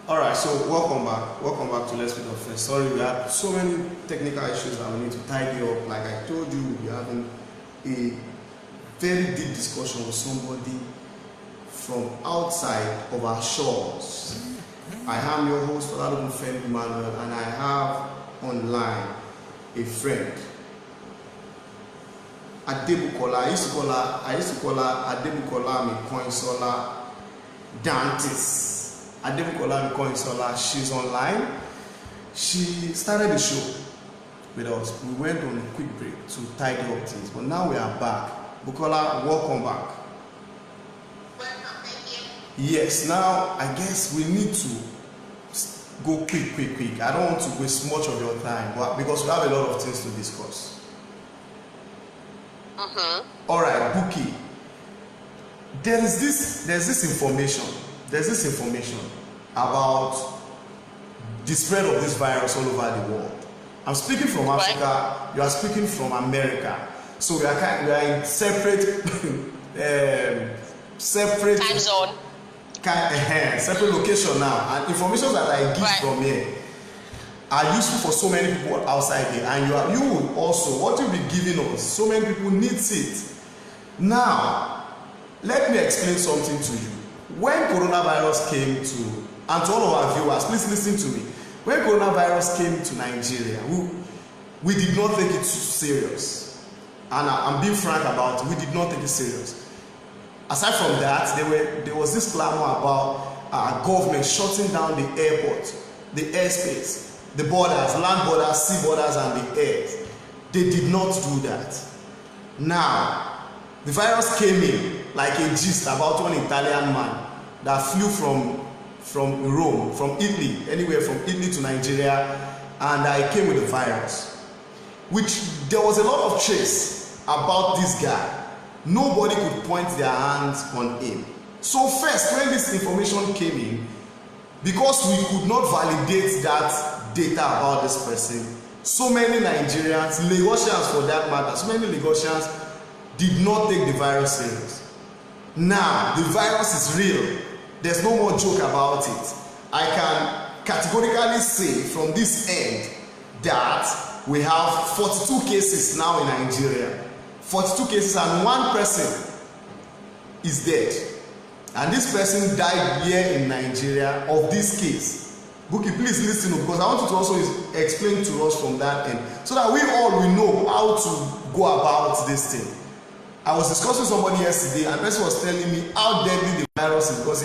Alright, so welcome back. Welcome back to Let's Speak of First. Sorry, we had so many technical issues that we need to tidy up. Like I told you, we'll be having a very deep discussion with somebody from outside of our shores. I am your host, OFE Bukky, and I have online a friend, Adebukola. I used to call her Adebukola Mikoinsola Dantes. Adebukola Mikoinsola. She's online. She started the show with us. We went on a quick break to tidy up things, but now we are back. Bukola, welcome back. Welcome, thank you. Yes, now I guess we need to go quick. I don't want to waste much of your time, but because we have a lot of things to discuss. All right, Bukky. There's this information about the spread of this virus all over the world. I'm speaking from Africa. You are speaking from America. So we are in separate Time zone. Separate location now, and information that I give from here are useful for so many people outside here, and you will also, what you'll be giving us, so many people needs it. Now let me explain something to you. When coronavirus came to, and to all of our viewers, please listen to me. When coronavirus came to Nigeria, we did not take it serious, and I'm being frank about it. We did not take it serious. Aside from that, there was this clamor about our government shutting down the airport, the airspace, the borders, land borders, sea borders, and the air. They did not do that. Now, the virus came in like a gist about one Italian man that flew from Rome, from Italy, anywhere from Italy to Nigeria, and he came with the virus. Which there was a lot of chase about this guy. Nobody could point their hands on him. So first, when this information came in, because we could not validate that data about this person, so many Nigerians, Lagosians for that matter, so many Lagosians did not take the virus serious. Now, the virus is real. There's no more joke about it. I can categorically say from this end that we have 42 cases now in Nigeria. 42 cases, and one person is dead. And this person died here in Nigeria of this case. Bukky, please listen, because I want you to also explain to us from that end, so that we all will know how to go about this thing. I was discussing with somebody yesterday, and the person was telling me how deadly the virus is, because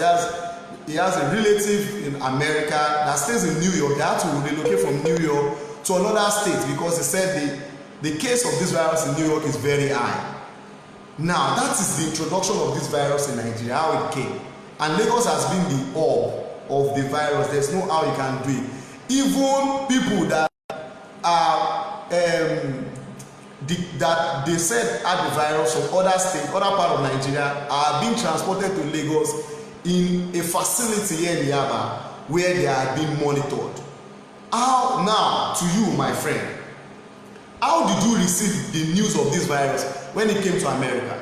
he has a relative in America that stays in New York. They had to relocate from New York to another state because they said the case of this virus in New York is very high. Now, that is the introduction of this virus in Nigeria, how it came. And Lagos has been the hub of the virus. There's no how you can do it. Even people that are that they said had the virus from other states, other part of Nigeria, are being transported to Lagos in a facility here in Yaba where they are being monitored. How now, to you, my friend, how did you receive the news of this virus when it came to America?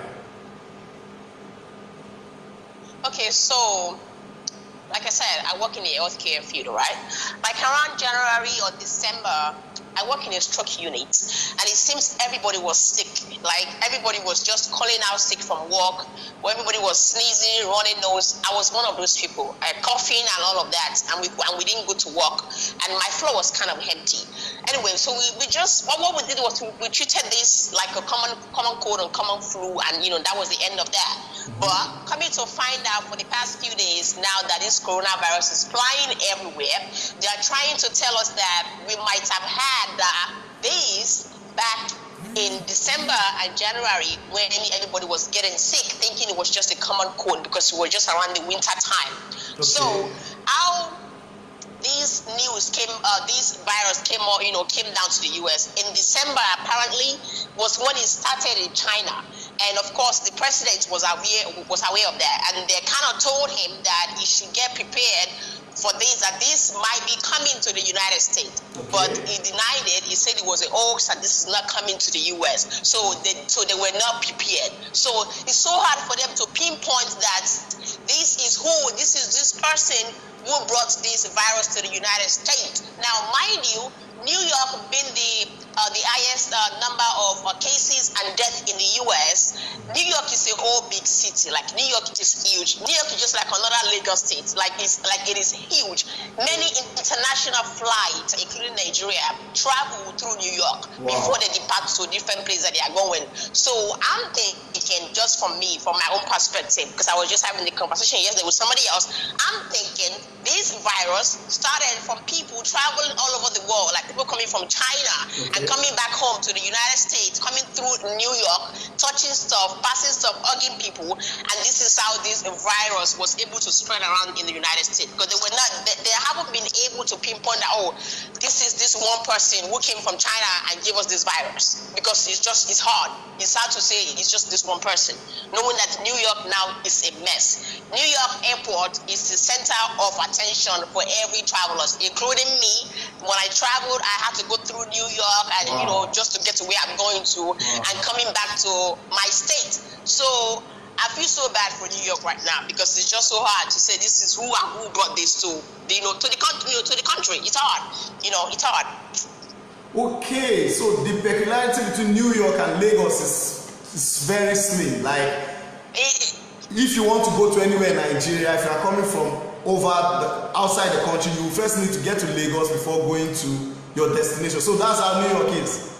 Okay, so like I said, I work in the healthcare field, right? Like around January or December, I work in a stroke unit, and it seems everybody was sick. Like everybody was just calling out sick from work, or everybody was sneezing, running nose. I was one of those people, coughing and all of that, and we didn't go to work, and my floor was kind of empty. Anyway, so we just what we did was we treated this like a common cold and common flu, and that was the end of that. But coming to find out for the past few days now that this coronavirus is flying everywhere, they are trying to tell us that we might have had this back in December and January when everybody was getting sick, thinking it was just a common cold because we were just around the winter time. Okay. So how this news came, this virus came down to the US in December. Apparently, was when it started in China, and of course the president was aware of that, and they kind of told him that he should get prepared for this, that this might be coming to the United States. Okay. But he denied it. He said it was a hoax and this is not coming to the US. So they were not prepared. So it's so hard for them to pinpoint that this is this person who brought this virus to the United States. Now, mind you, New York being the highest number of cases and deaths in the U.S., New York is a whole big city. Like, New York is huge. New York is just like another Lagos state. It is huge. Many international flights, including Nigeria, travel through New York before they depart to different places that they are going. So I'm thinking, just from my own perspective, because I was just having the conversation yesterday with somebody else, I'm thinking this virus started from people traveling all over the world, like people coming from China and coming back home to the United States, coming through New York, touching stuff, passing stuff, hugging people, and this is how this virus was able to spread around in the United States, because they haven't been able to pinpoint that, oh, this one person who came from China and gave us this virus, because it's hard to say it's just this one person, knowing that New York now is a mess. New York airport is the center of attention for every traveler, including me. When I traveled, I had to go through New York and just to get to where I'm going to and coming back to my state. So I feel so bad for New York right now, because it's just so hard to say this is who brought this to the country. It's hard. It's hard. Okay, so the peculiarity between New York and Lagos is very slim. Like, if you want to go to anywhere in Nigeria, if you are coming from outside the country, you first need to get to Lagos before going to your destination. So that's how New York is.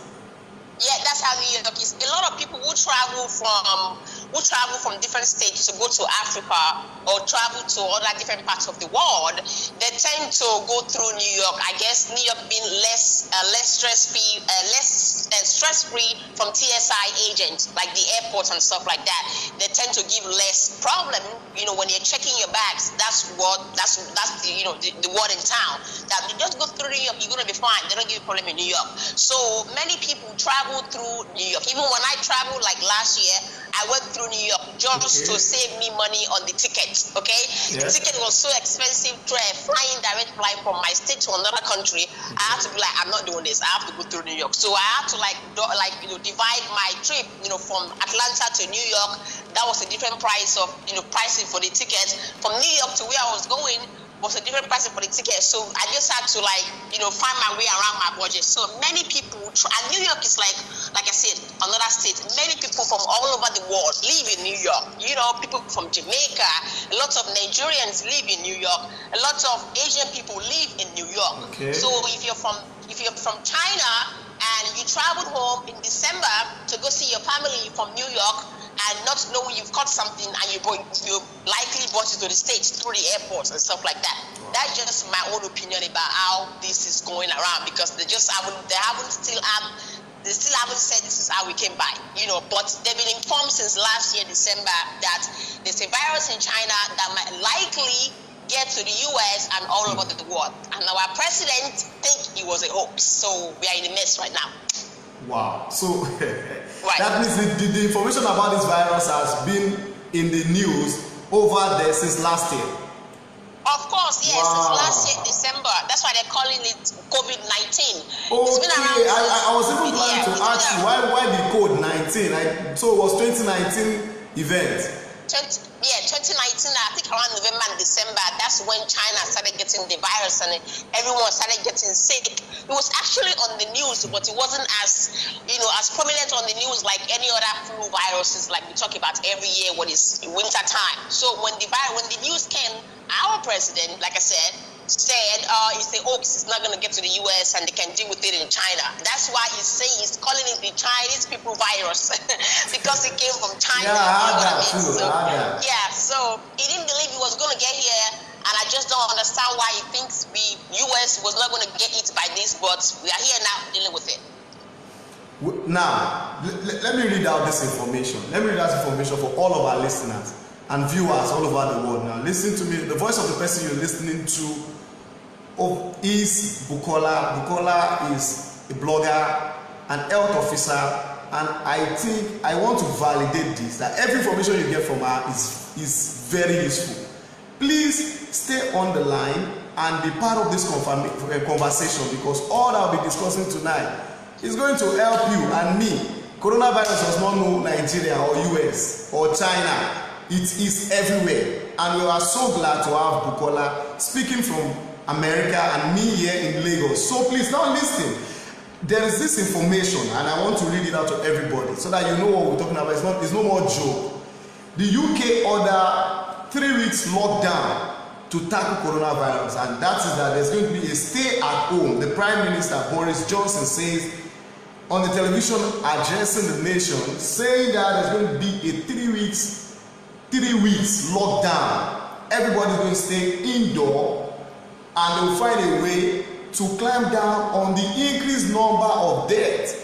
Yeah, that's how New York is. A lot of people who travel from different states to go to Africa or travel to other different parts of the world, they tend to go through New York. I guess New York being less stress-free from TSI agents, like the airports and stuff like that. They tend to give less problem. When you're checking your bags, that's the word in town. That you just go through New York, you're gonna be fine. They don't give you a problem in New York. So many people travel through New York. Even when I traveled, like last year, I went through New York just to save me money on the ticket. Okay, the ticket was so expensive. Flying direct flight from my state to another country, I had to be like, I'm not doing this. I have to go through New York. So I had to divide my trip, from Atlanta to New York. That was a different price of pricing for the ticket. From New York to where I was going was a different price for the ticket. So I just had to find my way around my budget. So many people, and New York is like I said, another state. Many people from all over the world live in New York. People from Jamaica, a lot of Nigerians live in New York. A lot of Asian people live in New York. Okay. So if you're from China and you traveled home in December to go see your family from New York, and not knowing you've caught something, and you likely brought it to the States through the airports and stuff like that. Wow. That's just my own opinion about how this is going around, because they still haven't said this is how we came by, but they've been informed since last year, December, that there's a virus in China that might likely get to the US and all over the world. And our president think it was a hoax. So we are in a mess right now. Wow. So that means the information about this virus has been in the news over there since last year. Of course, yes, since last year, December. That's why they're calling it COVID-19. Okay, it's been around I was even planning to ask you why the code 19? So it was 2019 event. 2019, I think around November and December, that's when China started getting the virus and everyone started getting sick. It was actually on the news, but it wasn't as prominent on the news like any other flu viruses like we talk about every year when it's winter time. So when the news came, our president, like I said it's a hoax, it's not going to get to the US and they can deal with it in China. That's why he's calling it the Chinese people virus because it came from China. So he didn't believe he was going to get here, and I just don't understand why he thinks the US was not going to get it by this, but we are here now dealing with it. Now, let me read out this information. Let me read out information for all of our listeners and viewers all over the world. Now, listen to me. The voice of the person you're listening to is Bukola. Bukola is a blogger, an health officer, and I think I want to validate this, that every information you get from her is very useful. Please stay on the line and be part of this conversation, because all that I'll be discussing tonight is going to help you and me. Coronavirus does not know Nigeria or US or China. It is everywhere. and we are so glad to have Bukola speaking from America and me here in Lagos. So please now listen. There is this information, and I want to read it out to everybody so that you know what we're talking about. It's no more joke. The UK order 3 weeks lockdown to tackle coronavirus, and that is that there's going to be a stay at home. The Prime Minister Boris Johnson says on the television addressing the nation, saying that there's going to be a 3 weeks lockdown. Everybody's going to stay indoor, and they'll find a way to climb down on the increased number of deaths.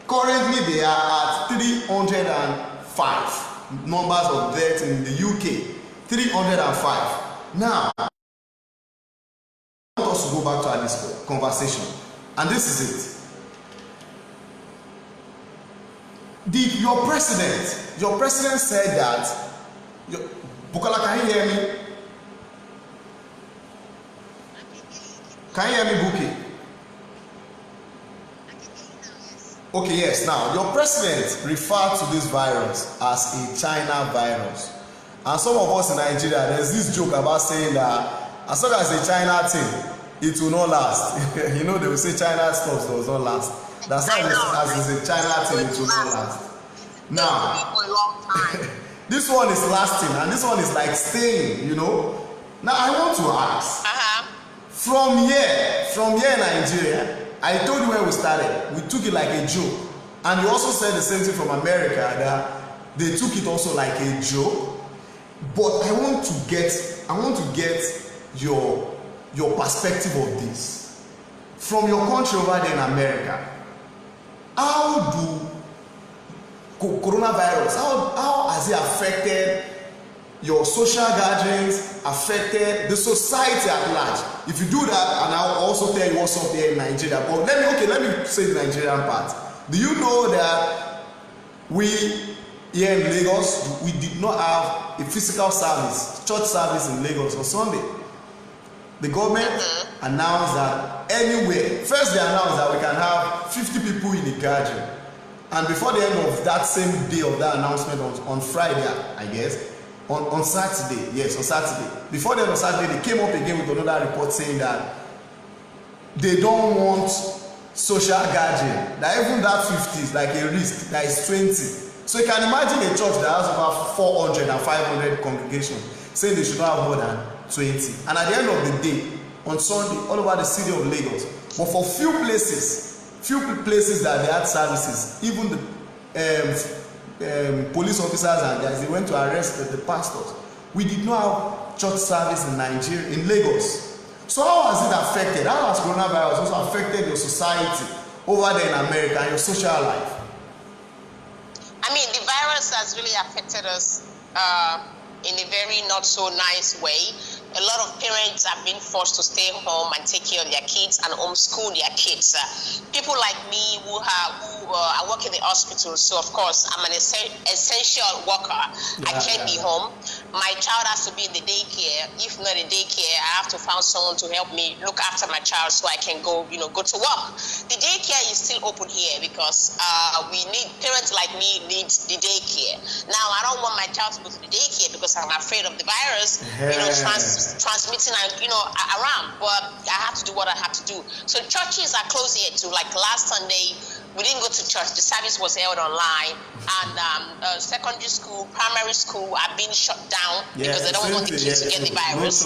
Currently, they are at 305 numbers of deaths in the UK. 305. Now, I want us to go back to our conversation, and this is it. Your president said that. Bukola, can you hear me? Can you hear me, Bukky? Okay, yes. Now, your president referred to this virus as a China virus. And some of us in Nigeria, there's this joke about saying that as long as a China thing, it will not last. You know, they will say China stuff does not last. That's how as it's a China thing, it will not last. Now, this one is lasting, and this one is like staying, you know. Now, I want to ask, from here in Nigeria, I told you when we started, we took it like a joke. And you also said the same thing from America, that they took it also like a joke. But I want to get your perspective of this. From your country over there in America, how do coronavirus, how has it affected your social gatherings, affected the society at large? If you do that, and I'll also tell you what's up here in Nigeria. But let me say the Nigerian part. Do you know that we here in Lagos, we did not have a physical service, church service in Lagos on Sunday? The government announced that anywhere, first they announced that we can have 50 people in a gathering. And before the end of that same day of that announcement on Friday, I guess, on Saturday, yes, on Saturday, before the end of Saturday, they came up again with another report saying that they don't want social gathering, that even that 50 is like a risk, that is 20. So you can imagine a church that has over 400 and 500 congregations saying they should not have more than 20. And at the end of the day, on Sunday, all over the city of Lagos, but for few places that they had services, even the police officers and guys, they went to arrest the pastors. We did not have church service in Nigeria, in Lagos. So how has it affected? How has coronavirus also affected your society over there in America and your social life? I mean, the virus has really affected us in a very not so nice way. A lot of parents have been forced to stay home and take care of their kids and homeschool their kids. People like me who I work in the hospital, so of course I'm an essential worker. I can't be home. My child has to be in the daycare. If not in daycare, I have to find someone to help me look after my child so I can go to work. The daycare is still open here because parents like me need the daycare. Now I don't want my child to go to the daycare because I'm afraid of the virus, transmitting around, but I have to do what I have to do. So churches are closed here too. Like last Sunday, we didn't go to church. The service was held online, and secondary school, primary school are being shut down because they don't want the kids to get the virus.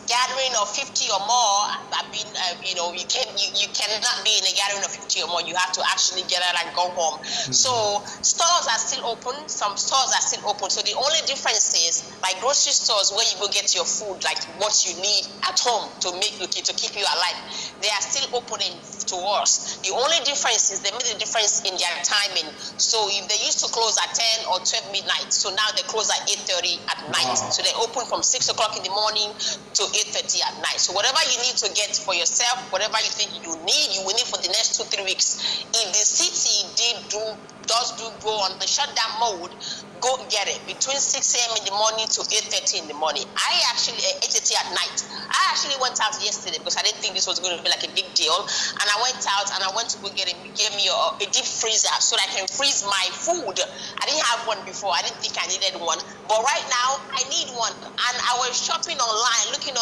Gathering of 50 or more have been, you cannot be in a gathering of 50 or more. You have to actually get out and go home. So stores are still open. Some stores are still open. So the only difference is, like grocery stores where you go get your food, like what you need at home to keep you alive, they are still opening to us. The only difference is they made a difference in their timing. So if they used to close at 10 or 12 midnight, so now they close at 8:30 at night. So they open from 6 o'clock in the morning to 8:30 at night. So whatever you need to get for yourself, whatever you think you will need for the next 2-3 weeks. If the city does go on the shutdown mode, go get it between 6 a.m. in the morning to 8:30 in the morning. 8:30 at night. I actually went out yesterday because I didn't think this was going to be like a big deal. And I went out and I went to go get give me a deep freezer so that I can freeze my food. I didn't have one before. I didn't think I needed one. But right now, I need one. And I was shopping online, looking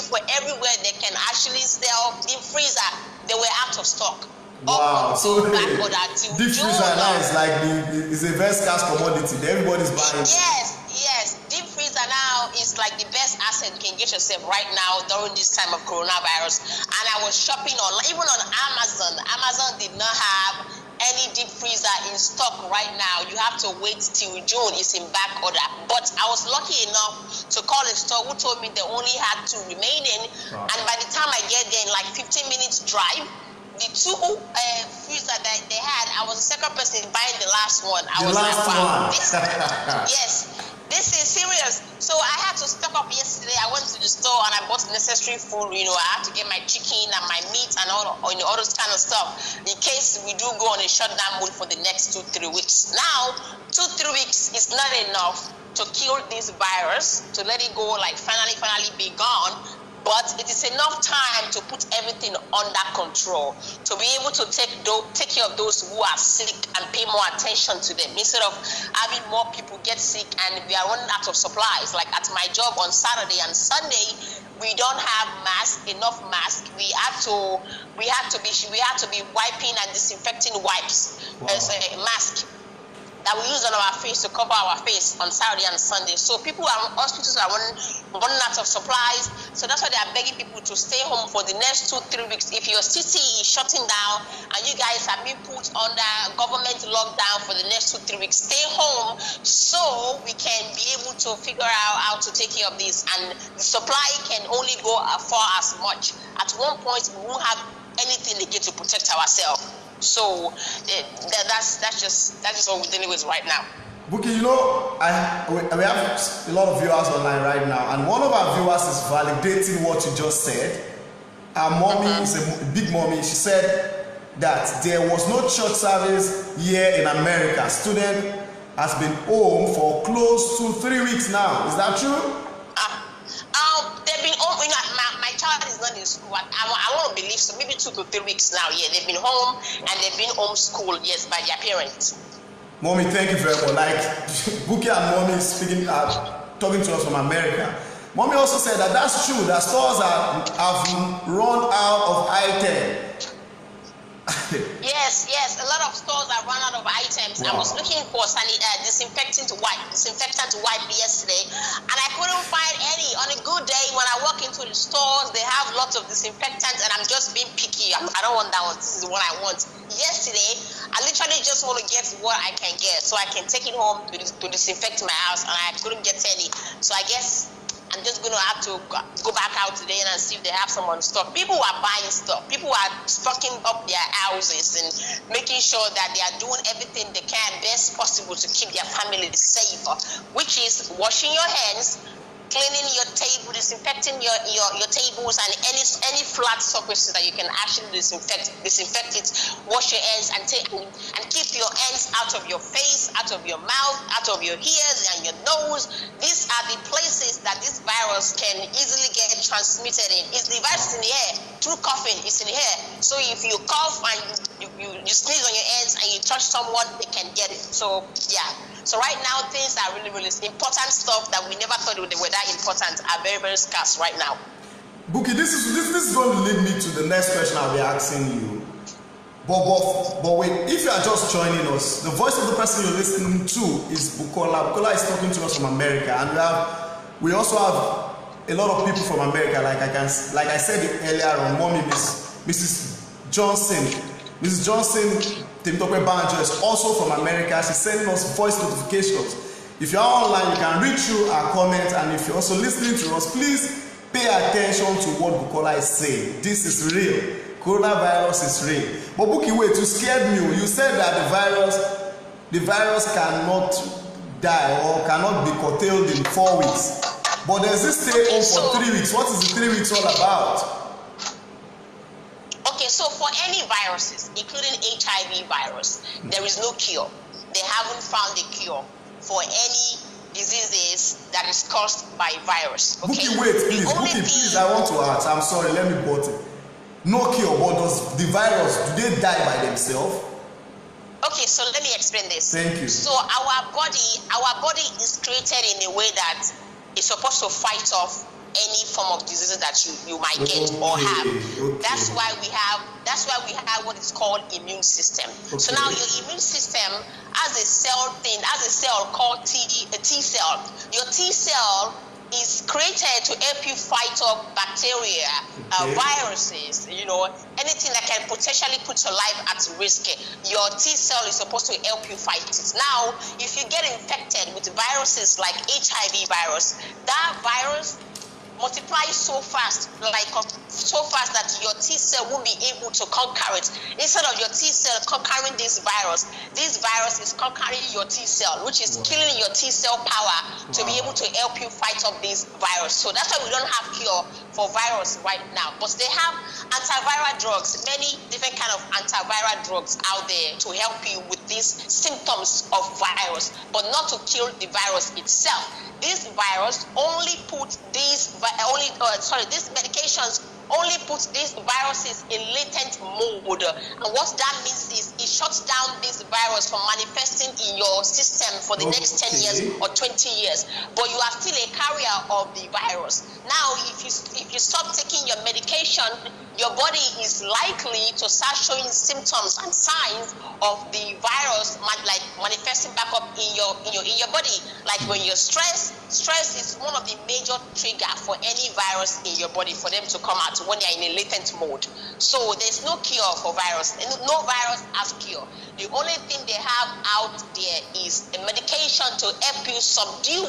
for everywhere they can actually sell deep freezer. They were out of stock. Wow, so deep freezer now is like it's a very scarce commodity. Everybody's buying. Yes. Deep freezer now is like the best asset you can get yourself right now during this time of coronavirus. And I was shopping online, even on Amazon. Amazon did not have any deep freezer in stock right now. You have to wait till June. It's in back order. But I was lucky enough to call a store who told me they only had 2 remaining. Wow. And by the time I get there in like 15 minutes drive, the 2 freezer that they had, I was the second person buying the last one. I was like, wow, this is serious. So I had to stock up yesterday. I went to the store and I bought the necessary food. You know, I had to get my chicken and my meat and all those kind of stuff in case we do go on a shutdown mode for the next 2-3 weeks. Now, 2-3 weeks is not enough to kill this virus, to let it go, like finally be gone. But it is enough time to put everything under control, to be able to take care of those who are sick and pay more attention to them instead of having more people get sick and we are running out of supplies. Like at my job on Saturday and Sunday, we don't have enough masks. We had to be wiping and disinfecting wipes as a mask that we use on our face to cover our face on Saturday and Sunday. So hospitals are running out of supplies. So that's why they are begging people to stay home for the next 2-3 weeks. If your city is shutting down and you guys have been put under government lockdown for the next 2-3 weeks, stay home so we can be able to figure out how to take care of this. And the supply can only go for as much. At one point, we won't have anything again to protect ourselves. So that's just what we're dealing with right now. Bukky, you know, we have a lot of viewers online right now, and one of our viewers is validating what you just said. Our mommy is a big mommy. She said that there was no church service here in America. Student has been home for close to 3 weeks now. Is that true? They've been home. You know, my child is not in school. I want to believe so. Maybe 2 to 3 weeks now. Yeah, they've been home and they've been homeschooled. Yes, by their parents. Mommy, thank you very much. Like Bukky and Mommy speaking, talking to us from America. Mommy also said that that's true. That stores have run out of items. Yes, a lot of stores have run out of items. Wow. I was looking for disinfectant wipe yesterday, and I couldn't find any. On a good day, when I walk into the stores, they have lots of disinfectants, and I'm just being picky. I don't want that one. This is what I want. Yesterday, I literally just want to get what I can get, so I can take it home to disinfect my house, and I couldn't get any. So I guess I'm just going to have to go back out today and see if they have some on stock. People are buying stuff. People are stocking up their houses and making sure that they are doing everything they can best possible to keep their families safe, which is washing your hands, cleaning your table, disinfecting your tables and any flat surfaces that you can actually disinfect it, wash your hands and keep your hands out of your face, out of your mouth, out of your ears and your nose. These are the places that this virus can easily get transmitted in. The virus is in the air. Through coughing, it's in the air. So if you cough and you sneeze on your hands and you touch someone, they can get it. So yeah. So right now, things are really, really important stuff that we never thought they were that important are very, very scarce right now. Bukky, this is going to lead me to the next question I'll be asking you. But wait, if you are just joining us, the voice of the person you're listening to is Bukola. Bukola is talking to us from America, and we also have a lot of people from America. Like I said earlier on, Mommy, Mrs. Johnson. Mrs. Johnson Timtokwe Banjo is also from America. She's sending us voice notifications. If you are online, you can read through our comments, and if you're also listening to us, please pay attention to what Bukola is saying. This is real. Coronavirus is real. But Bukky, wait, you scared me. You said that the virus cannot die or cannot be curtailed in 4 weeks. But there's this stay home for 3 weeks. What is the 3 weeks all about? Okay, so for any viruses, including HIV virus, there is no cure. They haven't found a cure for any diseases that is caused by virus. Okay. Bukky, wait, please. Bukky, please, I want to ask. I'm sorry, let me put it. No cure, but does the virus, do they die by themselves? Okay, so let me explain this. Thank you. So our body is created in a way that it's supposed to fight off any form of diseases that you might get or have. Okay. That's why we have what is called immune system. Okay. So now your immune system has a cell called a T cell. Your T cell is created to help you fight off bacteria, viruses, anything that can potentially put your life at risk. Your T cell is supposed to help you fight it. Now, if you get infected with viruses like HIV virus, that virus multiplies so fast that your T cell won't be able to conquer it. Instead of your T cell conquering this virus is conquering your T cell, which is killing your T cell power to be able to help you fight off this virus. So that's why we don't have cure for virus right now. But they have antiviral drugs, many different kind of antiviral drugs out there to help you with these symptoms of virus, but not to kill the virus itself. This virus these medications only put these viruses in latent mode. And what that means is it shuts down this virus from manifesting in your system for the next 10 years or 20 years. But you are still a carrier of the virus. Now, if you stop taking your medication, your body is likely to start showing symptoms and signs of the virus like manifesting back up in your body. Like when you're stressed is one of the major trigger for any virus in your body for them to come out when they are in a latent mode. So there's no cure for virus. No virus has cure. The only thing they have out there is a medication to help you subdue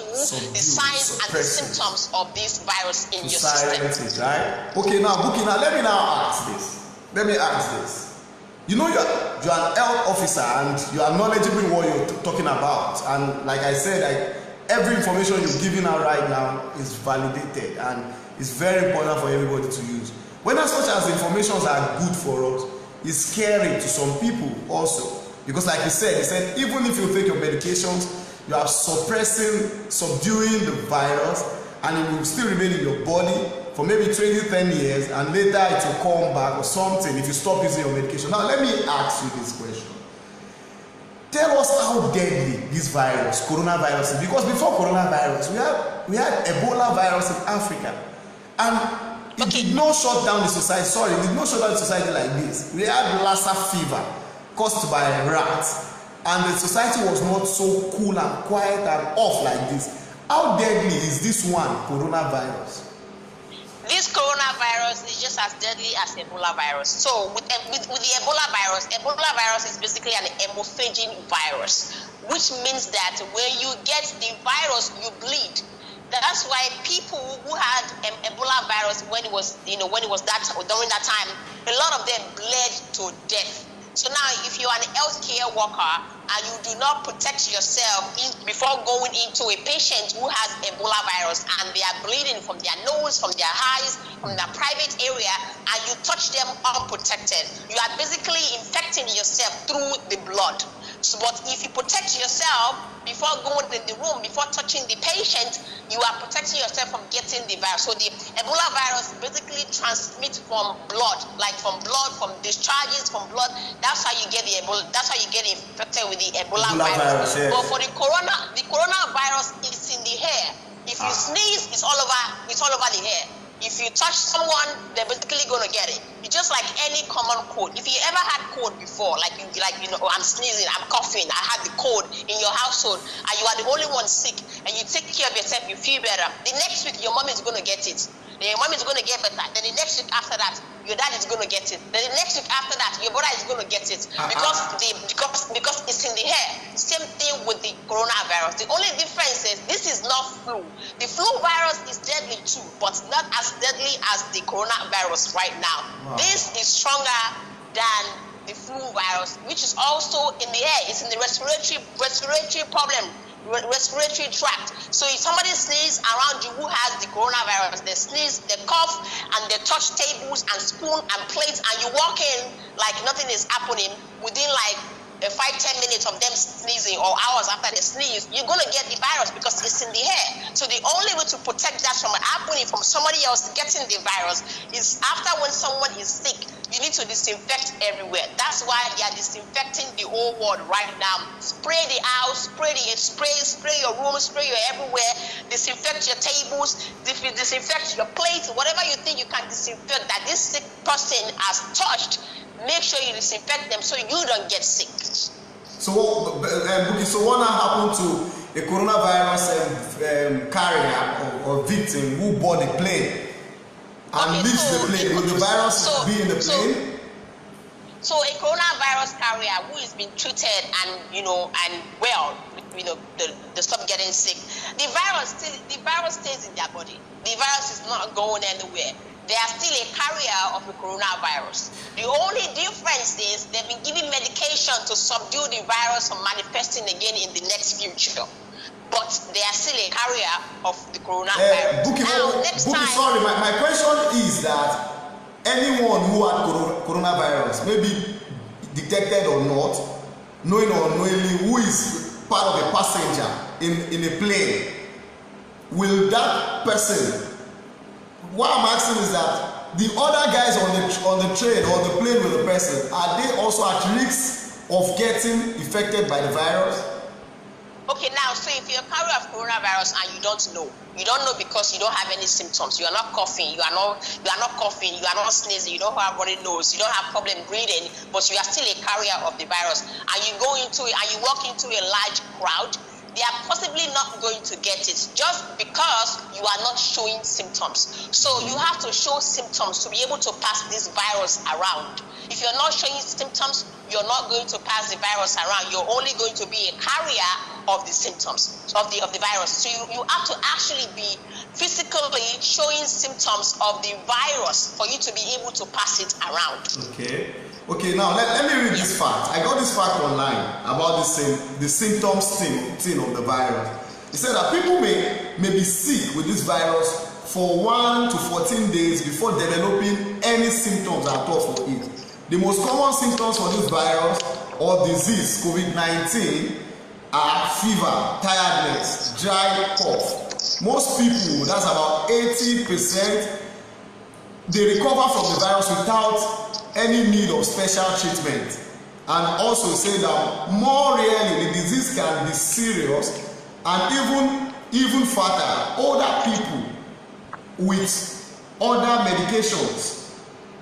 the signs and the symptoms of this virus in your system. Right? Okay, now Bukky, let me ask this. You know, you're an health officer and you are knowledgeable in what you're talking about. And like I said, every information you're giving out right now is validated and it's very important for everybody to use. When as much as the information are good for us, it's scary to some people also. Because like you said, even if you take your medications, you are subduing the virus, and it will still remain in your body for maybe 20-10 years, and later it will come back or something if you stop using your medication. Now let me ask you this question. Tell us how deadly this virus, coronavirus, is. Because before coronavirus, we had Ebola virus in Africa. And it did not shut down the society. It did not shut down the society like this. We had Lassa fever caused by rats. And the society was not so cool and quiet and off like this. How deadly is this one, coronavirus? This coronavirus is just as deadly as Ebola virus. So with the Ebola virus is basically an hemophagine virus, which means that when you get the virus, you bleed. That's why people who had Ebola virus when it was during that time, a lot of them bled to death. So now, if you are an healthcare worker and you do not protect yourself before going into a patient who has Ebola virus and they are bleeding from their nose, from their eyes, from their private area, and you touch them unprotected, you are basically infecting yourself through the blood. So, but if you protect yourself before going in the room, before touching the patient, you are protecting yourself from getting the virus. So the Ebola virus basically transmits from blood, from discharges from blood. That's how you get the Ebola. That's how you get infected with the Ebola virus. Yes. But for the coronavirus, it's in the hair. If you sneeze, it's all over the hair. If you touch someone, they're basically gonna get it. It's just like any common cold. If you ever had cold before, I'm sneezing, I'm coughing, I had the cold in your household, and you are the only one sick, and you take care of yourself, you feel better. The next week, your mom is gonna get it. Then your mom is gonna get better. Then the next week after that, your dad is gonna get it. Then the next week after that, your brother is gonna get it because it's in the hair. Same thing with the coronavirus. The only difference is this is not flu. The flu virus is deadly too, but not as deadly as the coronavirus right now. Wow. This is stronger than the flu virus, which is also in the air. It's in the respiratory tract. So if somebody sneezes around you who has the coronavirus, they sneeze, they cough, and they touch tables and spoon and plates, and you walk in like nothing is happening, within like 5-10 minutes of them sneezing or hours after they sneeze, you're going to get the virus because it's in the air. So the only way to protect that from happening from somebody else getting the virus is after when someone is sick, you need to disinfect everywhere. That's why they are disinfecting the whole world right now. Spray the house, spray your room, spray your everywhere, disinfect your tables, disinfect your plates, whatever you think you can disinfect that this sick person has touched, make sure you disinfect them so you don't get sick. So, Bukky, so what now happened to a coronavirus carrier or victim who board the plane and leaves the plane? Will the virus be in the plane? So a coronavirus carrier who is being treated and they stop getting sick, the virus stays in their body. The virus is not going anywhere. They are still a carrier of the coronavirus. The only difference is they've been given medication to subdue the virus from manifesting again in the next future. But they are still a carrier of the coronavirus. Bukky, sorry, my question is that anyone who had coronavirus, maybe detected or not, knowing or unknowingly, who is part of a passenger in a plane, will that person, what I'm asking is that the other guys on the train or the plane with the person, are they also at risk of getting affected by the virus? Okay, now, so if you're a carrier of coronavirus and you don't know because you don't have any symptoms, you are not coughing, you are not sneezing, you don't have runny nose, you don't have problem breathing, but you are still a carrier of the virus, and you go into it and you walk into a large crowd, they are possibly not going to get it just because you are not showing symptoms. So you have to show symptoms to be able to pass this virus around. If you're not showing symptoms, you're not going to pass the virus around. You're only going to be a carrier of the symptoms of the virus. So you have to actually be physically showing symptoms of the virus for you to be able to pass it around. Okay, now let me read this fact. I got this fact online about the symptoms thing of the virus. It said that people may be sick with this virus for 1 to 14 days before developing any symptoms at all for it. The most common symptoms for this virus or disease, COVID-19, are fever, tiredness, dry cough. Most people, that's about 80%, they recover from the virus without any need of special treatment. And also say that more rarely the disease can be serious, and even further, older people with other medications,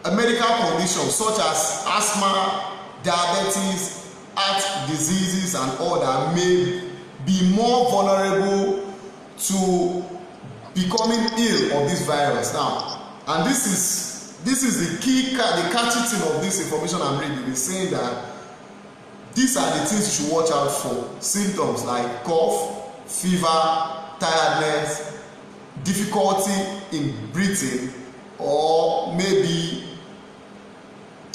medical conditions such as asthma, diabetes, heart diseases and other may be more vulnerable to becoming ill of this virus now. And this is the key, the catchy thing of this information I'm reading is saying that these are the things you should watch out for. Symptoms like cough, fever, tiredness, difficulty in breathing, or maybe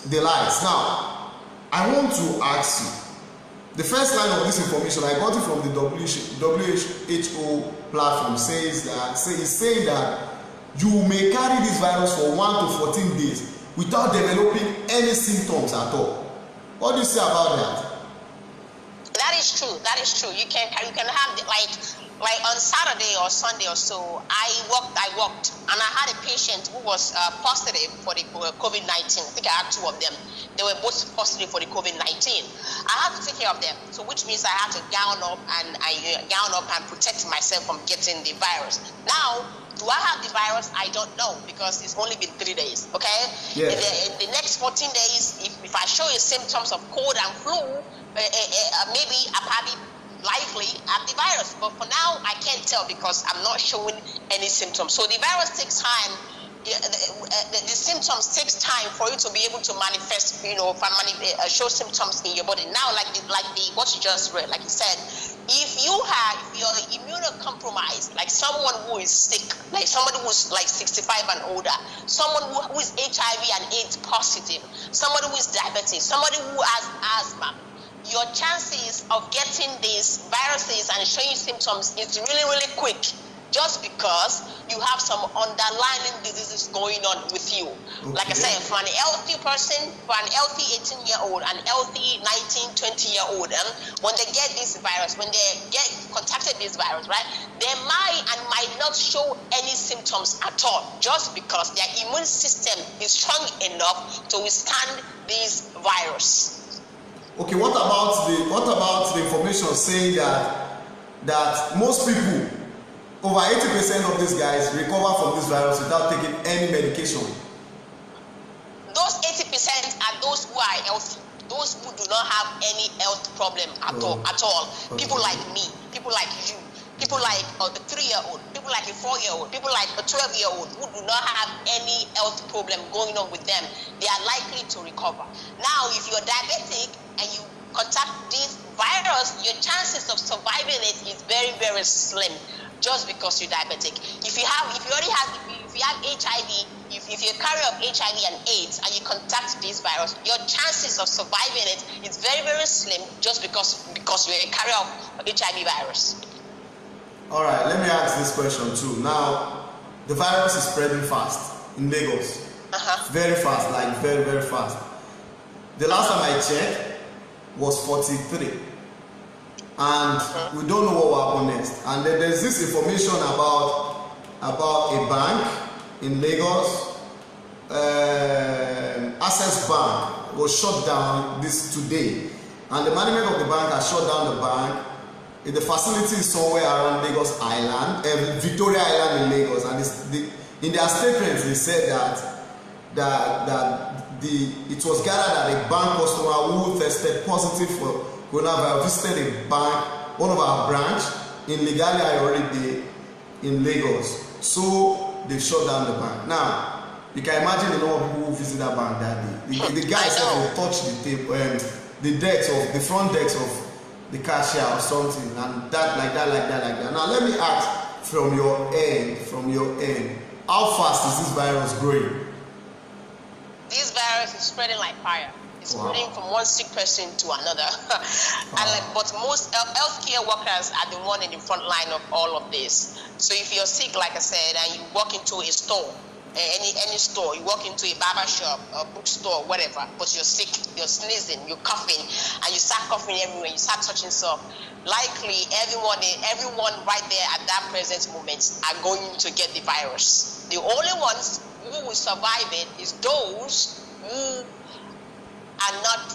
the likes. Now, I want to ask you, the first line of this information, I got it from the WHO platform, saying that you may carry this virus for 1 to 14 days without developing any symptoms at all. What do you say about that? That is true. You can have like on Saturday or Sunday or so, I worked, and I had a patient who was positive for the COVID-19. I think I had 2 of them. They were both positive for the COVID-19. I had to take care of them, so which means I had to gown up and protect myself from getting the virus. Now, do I have the virus? I don't know, because it's only been 3 days. Okay. Yes. In the next 14 days, if I show you symptoms of cold and flu, maybe I probably likely have the virus, but for now I can't tell because I'm not showing any symptoms. So the virus takes time. The symptoms takes time for you to be able to manifest, show symptoms in your body. Now, like what you just read, like you said, if you're immunocompromised, like someone who is sick, like somebody who's like 65 and older, someone who is HIV and AIDS positive, somebody who is diabetic, somebody who has asthma, your chances of getting these viruses and showing symptoms is really, really quick. just because you have some underlying diseases going on with you. Okay. Like I said, for an healthy person, for an healthy 18-year-old, an healthy 19, 20-year-old, when they get this virus, when they get contacted this virus, right, they might not show any symptoms at all, just because their immune system is strong enough to withstand this virus. Okay, what about the information saying that most people, over 80% of these guys, recover from this virus without taking any medication? Those 80% are those who are healthy, those who do not have any health problem at all. Okay. People like me, people like you, people like a 3-year-old, people like a 4-year-old, people like a 12-year-old who do not have any health problem going on with them, they are likely to recover. Now, if you're diabetic and you contact this virus, your chances of surviving it is very, very slim, just because you're diabetic. If you have HIV, if you're a carrier of HIV and AIDS and you contact this virus, your chances of surviving it is very, very slim, just because you're a carrier of HIV virus. All right, let me ask this question too. Now, the virus is spreading fast in Lagos. Very fast, like very, very fast. The last time I checked was 43. And we don't know what will happen next. And then there's this information about a bank in Lagos. Access Bank was shut down today, and the management of the bank has shut down the bank. The facility is somewhere around Lagos Island, Victoria Island in Lagos, and in their statements they said that it was gathered that a bank customer who tested positive for coronavirus visited a bank, one of our branch in Legally Ayoride in Lagos. So they shut down the bank. Now, you can imagine the number of people who visit that bank that day. The guy said they touched the front decks of the cashier or something, and that like that. Now let me ask from your end, how fast is this virus growing? This virus is spreading like fire. It's spreading from one sick person to another. But most healthcare workers are the one in the front line of all of this. So if you're sick, like I said, and you walk into a store, any store, you walk into a barber shop, a bookstore, whatever, but you're sick, you're sneezing, you're coughing, and you start coughing everywhere, you start touching stuff, likely everyone right there at that present moment are going to get the virus. The only ones who will survive it is those who are not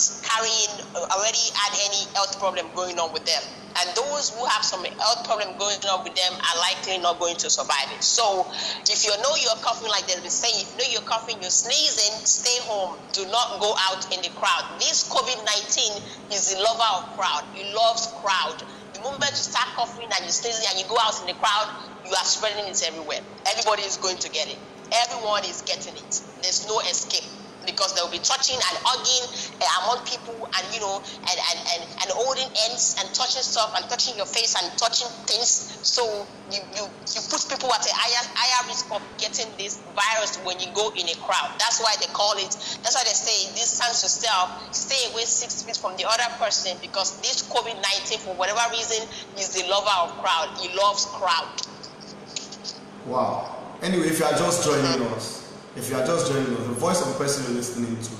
already had any health problem going on with them. And those who have some health problem going on with them are likely not going to survive it. So if you know you're coughing, like they've been saying, if you know you're coughing, you're sneezing, stay home. Do not go out in the crowd. This COVID-19 is the lover of crowd. He loves crowd. The moment you start coughing and you're sneezing and you go out in the crowd, you are spreading it everywhere. Everybody is going to get it. Everyone is getting it. There's no escape, because they'll be touching and hugging among people, and and holding hands and touching stuff and touching your face and touching things. So you put people at a higher risk of getting this virus when you go in a crowd. That's why they call it. That's why they say distance yourself, stay away 6 feet from the other person, because this COVID-19, for whatever reason, is the lover of crowd. He loves crowd. Wow. Anyway, if you are just joining us. The voice of the person you're listening to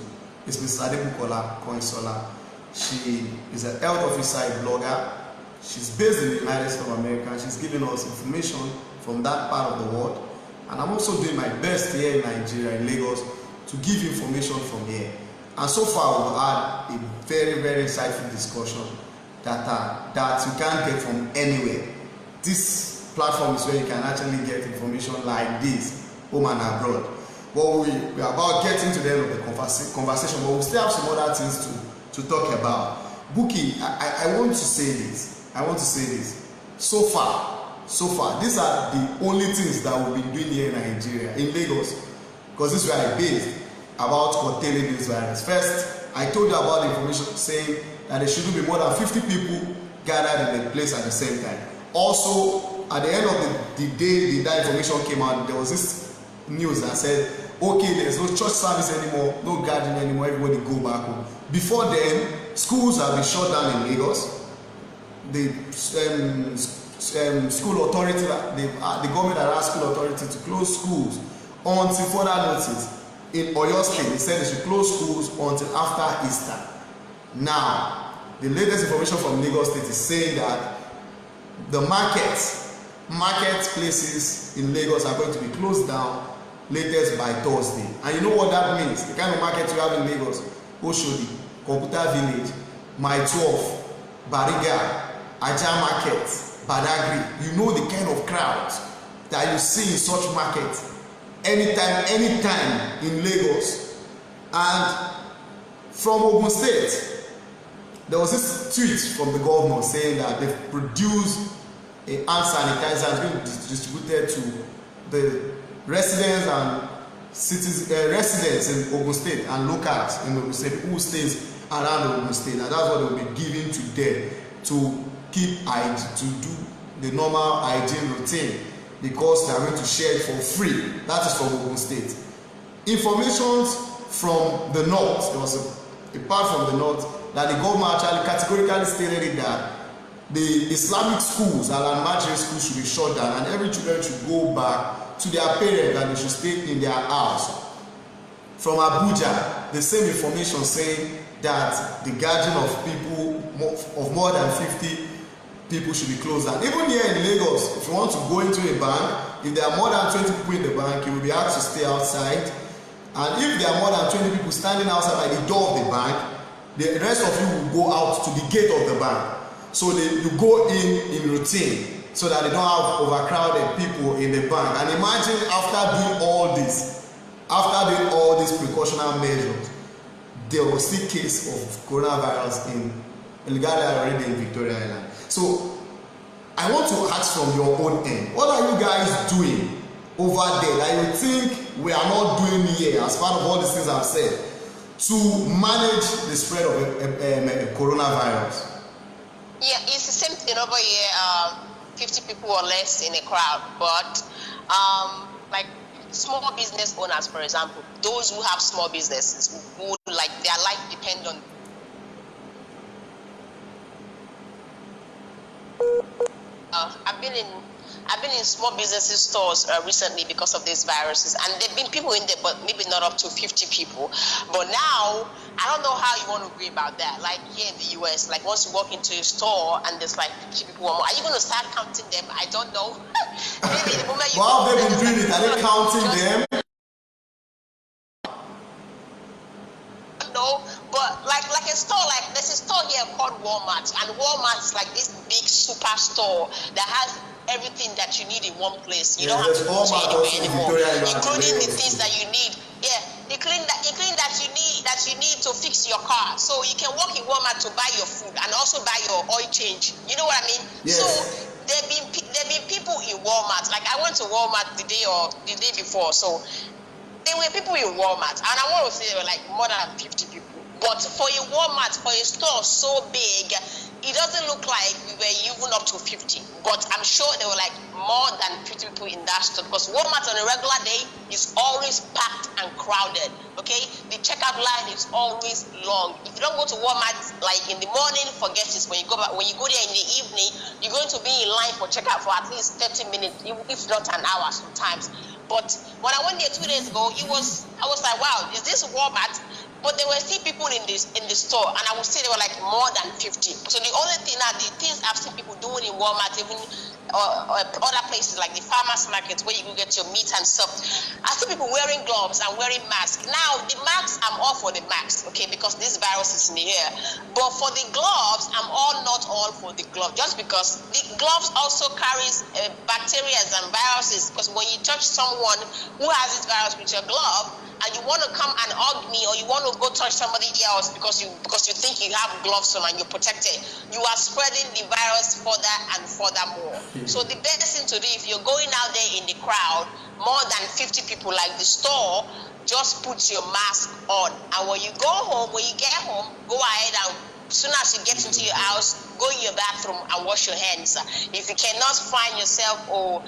is Ms. Adebukola Koinsola. She is a health officer, a blogger. She's based in the United States of America. She's giving us information from that part of the world. And I'm also doing my best here in Nigeria, in Lagos, to give information from here. And so far, we've had a very, very insightful discussion that you can't get from anywhere. This platform is where you can actually get information like this, home and abroad. Well, we're about getting to the end of the conversation, but we still have some other things to talk about. Bukky, I want to say this. So far, these are the only things that we've been doing here in Nigeria, in Lagos, because this is where I based about containing this virus. First, I told you about the information saying that there shouldn't be more than 50 people gathered in a place at the same time. Also, at the end of the day that information came out, there was this news that said, okay, there's no church service anymore, no gathering anymore, everybody go back home. Before then, schools have been shut down in Lagos. The school authority, the government had asked school authority to close schools until further notice. In Oyo State, they said they should close schools until after Easter. Now, the latest information from Lagos State is saying that the marketplaces in Lagos are going to be closed down latest by Thursday. And you know what that means? The kind of market you have in Lagos: Oshodi, Computer Village, My 12, Bariga, Aja Market, Badagry. You know the kind of crowds that you see in such markets anytime in Lagos. And from Ogun State, there was this tweet from the governor saying that they've produced a hand sanitizer and been distributed to the residents and residents in Ogun State and locals in Ogun State who stays around Ogun State, and that's what they will be giving to them to keep to do the normal hygiene routine, because they are going to share it for free. That is from Ogun State. Information from the north, there was a part from the north that the government actually categorically stated that the Islamic schools and Almajiri schools should be shut down, and every children should go back to their parents and they should stay in their house. From Abuja, the same information saying that the gathering of people of more than 50 people should be closed down. Even here in Lagos, if you want to go into a bank, if there are more than 20 people in the bank, you will be asked to stay outside. And if there are more than 20 people standing outside by the door of the bank, the rest of you will go out to the gate of the bank. So you go in routine, so that they don't have overcrowded people in the bank. And imagine after doing all these precautionary measures, there was still case of coronavirus in already in Victoria Island. So I want to ask from your own end, what are you guys doing over there that you think we are not doing here as part of all these things I've said to manage the spread of coronavirus? Yeah, it's the same thing over here. 50 people or less in a crowd, but like small business owners, for example, those who have small businesses who like their life depend on. I've been in small businesses stores recently because of these viruses, and there've been people in there, but maybe not up to 50 people. But now I don't know how you want to go about that. Like here in the US, like once you walk into a store and there's like 50 people or more, are you going to start counting them? I don't know. Maybe the moment you well, they've been doing it. Are they counting them? No, but like a store, like there's a store here called Walmart, and Walmart is like this big super store that has everything that you need in one place. You don't have to go to anywhere anymore, including the things that you need. Yeah, including that you need to fix your car. So you can walk in Walmart to buy your food and also buy your oil change. You know what I mean? Yes. So there've been people in Walmart. Like I went to Walmart the day before, so there were people in Walmart, and I want to say there were like more than 50 people. But for a Walmart, for a store so big, it doesn't look like we were even up to 50. But I'm sure there were like more than 50 people in that store, because Walmart on a regular day is always packed and crowded. Okay, the checkout line is always long. If you don't go to Walmart like in the morning, forget it. When you go there in the evening, you're going to be in line for checkout for at least 30 minutes, if not an hour sometimes. But when I went there 2 days ago, I was like, wow, is this Walmart? But there were still people in the store, and I would say there were like more than 50. So the only thing now, the things I've seen people doing in Walmart, even other places like the farmers markets where you can get your meat and stuff, I see people wearing gloves and wearing masks. Now the masks, I'm all for the masks, okay, because this virus is in the air. But for the gloves, I'm not all for the glove, just because the gloves also carries bacteria and viruses. Because when you touch someone who has this virus with your glove, and you want to come and hug me, or you want to go touch somebody else because you think you have gloves on and you're protected, you are spreading the virus further and furthermore. So the best thing to do, if you're going out there in the crowd, more than 50 people like the store, just put your mask on. And when you get home, go ahead and as soon as you get into your house, go in your bathroom and wash your hands. If you cannot find yourself a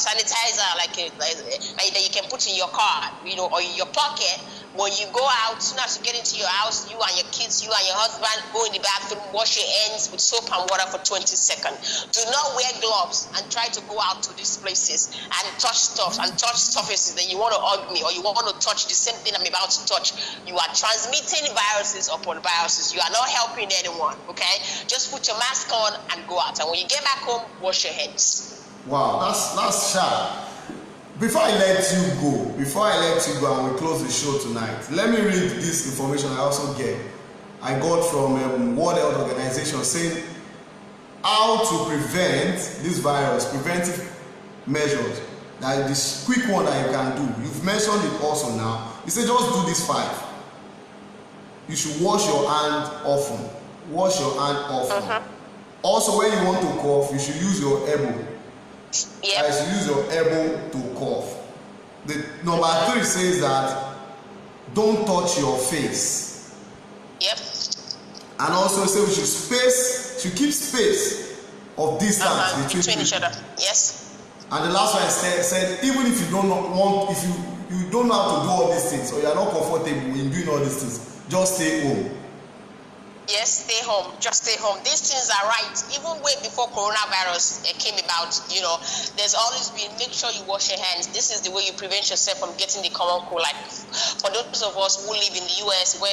sanitizer like that you can put in your car, or in your pocket, When you go out, soon as you get into your house, you and your kids, you and your husband, go in the bathroom, wash your hands with soap and water for 20 seconds. Do not wear gloves and try to go out to these places and touch stuff and touch surfaces that you want to hug me or you want to touch the same thing I'm about to touch. You are transmitting viruses upon viruses. You are not helping anyone, okay? Just put your mask on and go out. And when you get back home, wash your hands. Wow, that's sharp. Before I let you go and we close the show tonight, let me read this information I got from World Health Organization saying how to prevent this virus, preventive measures. That this quick one that you can do. You've mentioned it also now. You say just do this 5. You should wash your hand often. Wash your hand often. Also, when you want to cough, you should use your elbow. Yep. You should use your elbow to cough. The number 3 says that don't touch your face. Yep. And also say we should keep space of distance between each other. Yes. And the last one said even if you don't know how to do all these things or you are not comfortable in doing all these things, just stay home. Yes, stay home. Just stay home. These things are right. Even way before coronavirus came about, there's always been make sure you wash your hands. This is the way you prevent yourself from getting the common cold. Like for those of us who live in the US, where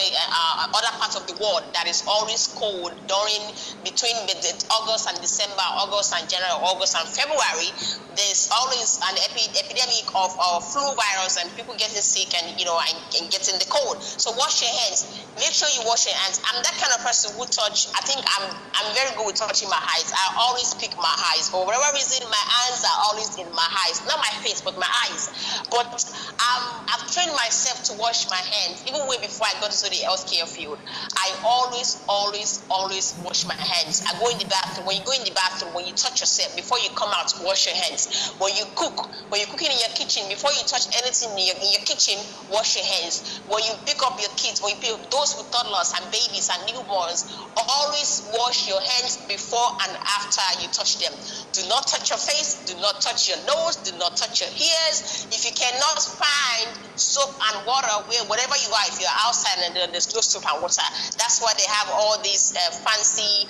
other parts of the world that is always cold between August and December, August and January, August and February, there's always an epidemic of flu virus and people getting sick and getting the cold. So wash your hands. Make sure you wash your hands. I'm that kind of person who I think I'm very good with touching my eyes. I always pick my eyes. For whatever reason, my hands are always in my eyes. Not my face, but my eyes. But I've trained myself to wash my hands. Even way before I got into the healthcare field, I always wash my hands. I go in the bathroom. When you go in the bathroom, when you touch yourself, before you come out, wash your hands. When you're cooking in your kitchen, before you touch anything in your kitchen, wash your hands. When you pick up your kids, when you pick up those with toddlers and babies and newborns, always wash your hands before and after you touch them. Do not touch your face, do not touch your nose, do not touch your ears. If you cannot find soap and water wherever you are, if you're outside and there's no soap and water, that's why they have all these fancy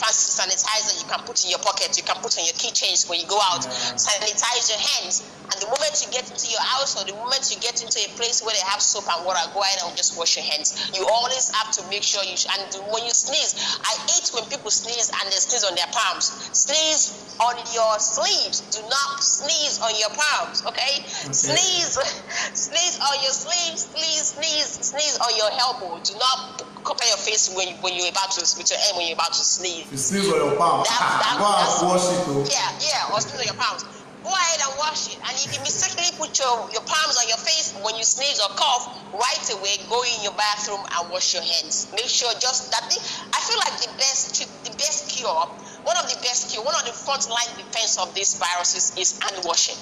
fancy sanitizer you can put in your pocket, you can put on your keychains when you go out. Sanitize your hands, and the moment you get into your house or the moment you get into a place where they have soap and water, go ahead and just wash your hands. You always have to make sure and when you sneeze, I hate when people sneeze and they sneeze on their palms. Sneeze on your sleeves. Do not sneeze on your palms, okay? Sneeze on your sleeves. Please sneeze on your elbow. Do not cover your face when you're about to with your hand when you're about to sneeze. You sneeze on your palms. Go and wash it though. Yeah, or sneeze on your palms. Go ahead and wash it. And if you mistakenly put your palms on your face when you sneeze or cough, right away go in your bathroom and wash your hands. Make sure just that I feel like the best cure, one of the front line defense of this virus is hand washing.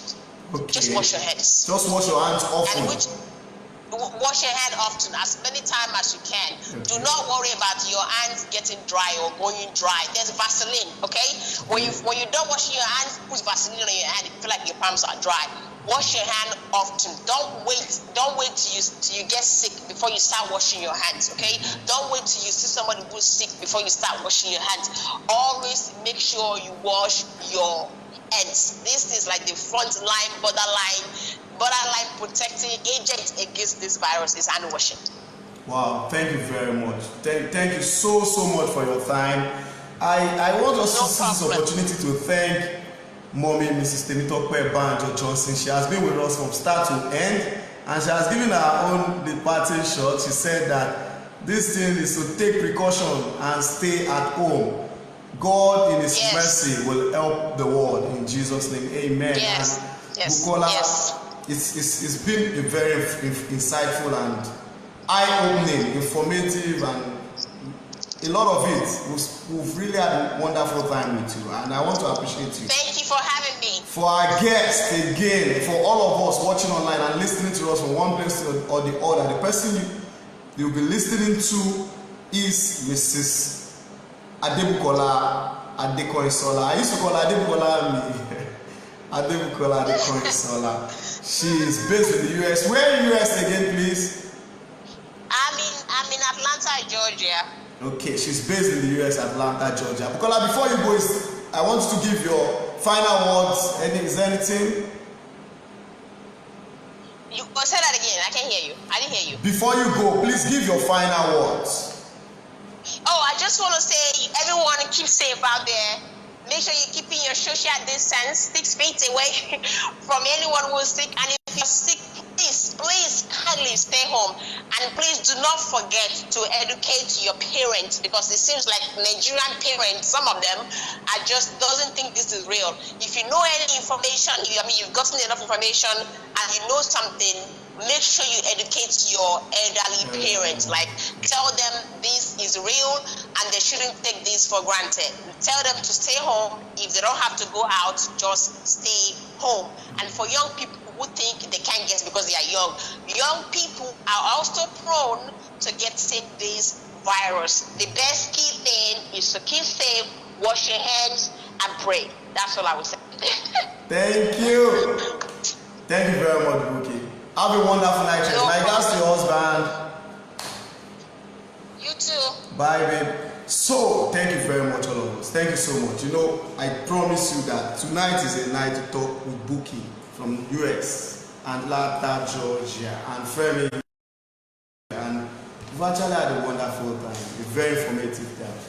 Okay. Just wash your hands. Just wash your hands often. Wash your hand often, as many times as you can. Okay. Do not worry about your hands getting dry or going dry. There's Vaseline, okay? When you don't wash your hands, put Vaseline on your hand. You feel like your palms are dry. Wash your hand often. Don't wait till you get sick before you start washing your hands, okay? Don't wait till you see somebody who's sick before you start washing your hands. Always make sure you wash your hands. This is like the front line, borderline protecting agent against this virus is hand washing. Wow, thank you very much. Thank you so much for your time. I want us to see this opportunity to thank Mommy Mrs. Temitope Banjo Johnson. She has been with us from start to end, and she has given her own departing shot. She said that this thing is to take precaution and stay at home. God in His mercy will help the world in Jesus' name. Amen. Yes. Bukola, it's been a very insightful and eye-opening, informative, and a lot of it. We've really had a wonderful time with you, and I want to appreciate you. Thank you for having me. For our guests, again, for all of us watching online and listening to us from one place or the other, the person you'll be listening to is Mrs. Adebukola Adekoisola. I used to call her Adebukola Adebukola Adekoinsola. She is based in the US. Where in the US again, please? I'm in Atlanta, Georgia. Okay, she's based in the US, Atlanta, Georgia. Bukola, before you go, I want you to give your final words. Is there anything? You say that again. I can't hear you. I didn't hear you. Before you go, please give your final words. Oh, I just want to say, everyone keep safe out there. Make sure you're keeping your social distance 6 feet away from anyone who is sick. And if you're sick, please kindly stay home. And please do not forget to educate your parents, because it seems like Nigerian parents, some of them are just doesn't think this is real. If you know any information, you've gotten enough information and you know something, make sure you educate your elderly parents. Like, tell them this is real and they shouldn't take this for granted. Tell them to stay home. If they don't have to go out, just stay home. And for young people who think they can't get because they are young people are also prone to get sick this virus. The best key thing is to keep safe, wash your hands, and pray. That's all I would say. Thank you. Thank you very much, Bukky. Have a wonderful night. My regards to your husband. You too. Bye, babe. So, thank you very much, all of us. Thank you so much. You know, I promise you that tonight is a night to talk with Bukky from US, Atlanta, Georgia, and Femi. And we've actually had a wonderful time, a very informative time.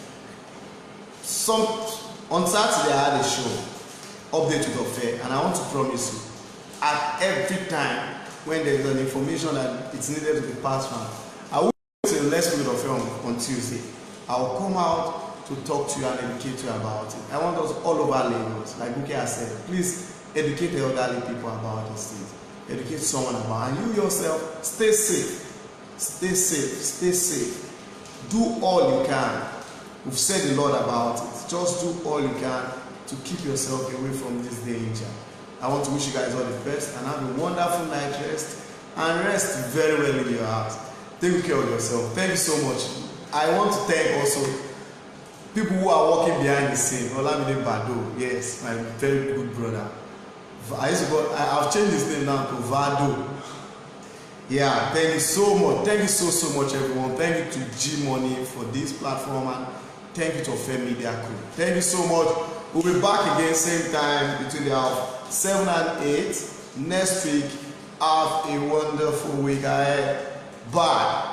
On Saturday, I had a show, Update with OFE, and I want to promise you, at every time when there is an information that it's needed to be passed on, I will say let's put it on Tuesday. I will come out to talk to you and educate you about it. I want us all over Lagos, like Bukky has said, please educate the elderly people about these things. Educate someone about it. And you yourself, stay safe. Stay safe. Stay safe. Do all you can. We've said a lot about it. Just do all you can to keep yourself away from this danger. I want to wish you guys all the best and have a wonderful night rest and rest very well in your house. Take care of yourself. Thank you so much. I want to thank also people who are working behind the scene. Olamide Bado, yes, my very good brother. I've changed his name now to Vado. Yeah, thank you so much. Thank you so much, everyone. Thank you to G Money for this platform, and thank you to OFE Media Crew. Thank you so much. We'll be back again same time between the hour 7 and 8 next week. Have a wonderful week ahead. Bye.